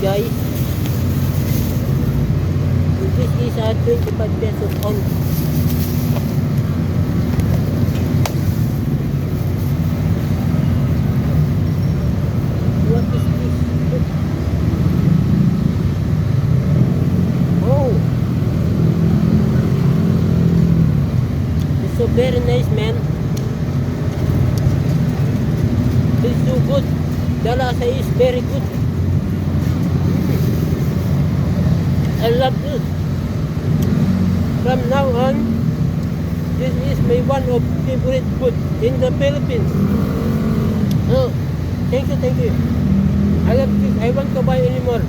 guys. This is 25 pesos only. What is this? Oh, it's so very nice, man. It's so good. The lasa is very good. I love this. From now on, this is my one of favorite food in the Philippines. Oh, thank you, thank you. I love this. I want to buy anymore.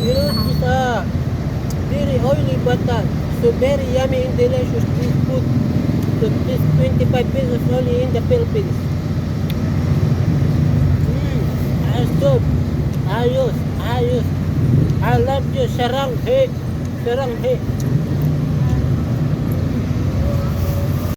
You know, it's very oily but so very yummy and delicious this food. So this 25 pesos only in the Philippines. Ayos. Ayos. I love you. Sarang he.